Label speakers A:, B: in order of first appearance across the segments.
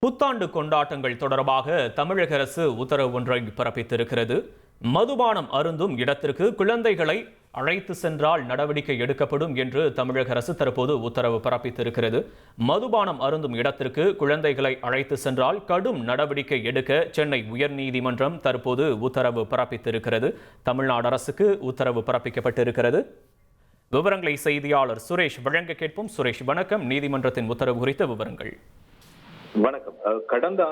A: புத்தாண்டு கொண்டாட்டங்கள் தொடர்பாக தமிழக அரசு உத்தரவு ஒன்றை பிறப்பித்திருக்கிறது. மதுபானம் அருந்தும் இடத்திற்கு குழந்தைகளை அழைத்து சென்றால் நடவடிக்கை எடுக்கப்படும் என்று தமிழக அரசு தற்போது உத்தரவு பிறப்பித்திருக்கிறது. மதுபானம் அருந்தும் இடத்திற்கு குழந்தைகளை அழைத்து சென்றால் கடும் நடவடிக்கை எடுக்க சென்னை உயர்நீதிமன்றம் தற்போது உத்தரவு பிறப்பித்திருக்கிறது. தமிழ்நாடு அரசுக்கு உத்தரவு பிறப்பிக்கப்பட்டிருக்கிறது. விவரங்களை செய்தியாளர் சுரேஷ் வழங்க கேட்போம். சுரேஷ், வணக்கம். நீதிமன்றத்தின் உத்தரவு குறித்த விவரங்கள்.
B: வணக்கம். கடந்த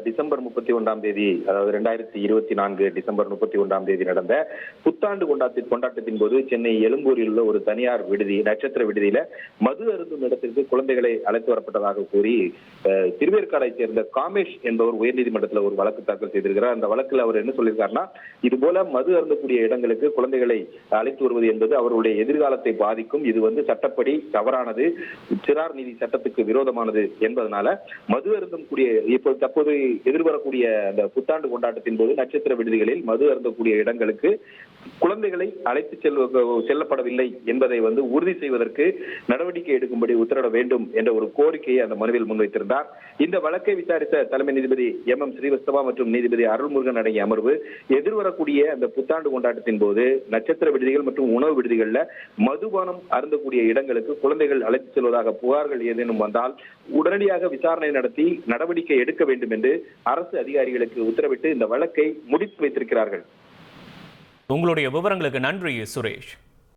B: டிசம்பர் 31ஆம் தேதி, அதாவது 2024 டிசம்பர் 31ஆம் தேதி நடந்த புத்தாண்டு கொண்டாட்டத்தின் போது சென்னை எழும்பூரில் உள்ள ஒரு தனியார் விடுதி, நட்சத்திர விடுதியில மது அருந்தும் இடத்திற்கு குழந்தைகளை அழைத்து வரப்பட்டதாக கூறி திருவேற்காடை சேர்ந்த காமேஷ் என்பவர் உயர்நீதிமன்றத்தில் ஒரு வழக்கு தாக்கல் செய்திருக்கிறார். அந்த வழக்கில் அவர் என்ன சொல்லியிருக்காருன்னா, இது போல மது அருந்தக்கூடிய இடங்களுக்கு குழந்தைகளை அழைத்து வருவது என்பது அவருடைய எதிர்காலத்தை பாதிக்கும், இது சட்டப்படி தவறானது, சிறார் நீதி சட்டத்துக்கு விரோதமானது என்பதனால மது அருந்தக்கூடிய தற்போது எதிர்வரக்கூடிய அந்த புத்தாண்டு கொண்டாட்டத்தின் போது நட்சத்திர விடுதிகளில் மது அருந்தக்கூடிய இடங்களுக்கு குழந்தைகளை அழைத்து செல்லப்படவில்லை என்பதை உறுதி செய்வதற்கு நடவடிக்கை எடுக்கும்படி உத்தரவிட வேண்டும் என்ற ஒரு கோரிக்கையை அந்த மனுவில் முன்வைத்திருந்தார். இந்த வழக்கை விசாரித்த தலைமை நீதிபதி MM ஸ்ரீவஸ்தவா மற்றும் நீதிபதி அருள்முருகன் அடங்கிய அமர்வு எதிர்வரக்கூடிய அந்த புத்தாண்டு கொண்டாட்டத்தின் போது நட்சத்திர விடுதிகள் மற்றும் உணவு விடுதிகளில் மதுபானம் அருந்தக்கூடிய இடங்களுக்கு குழந்தைகள் அழைத்து செல்வதாக புகார்கள் ஏதேனும் வந்தால் உடனடியாக விசாரணை நடத்தி நடவடிக்கை எடுக்க வேண்டும் என்று அரசு அதிகாரிகளுக்கு உத்தரவிட்டு இந்த வழக்கை முடித்து வைத்திருக்கிறார்கள்.
A: உங்களுடைய விவரங்களுக்கு நன்றி சுரேஷ்.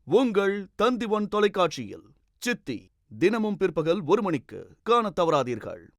C: உங்கள் தந்தி ஒன் தொலைக்காட்சியில் சித்தி தினமும் பிற்பகல் 1 மணிக்கு காண தவறாதீர்கள்.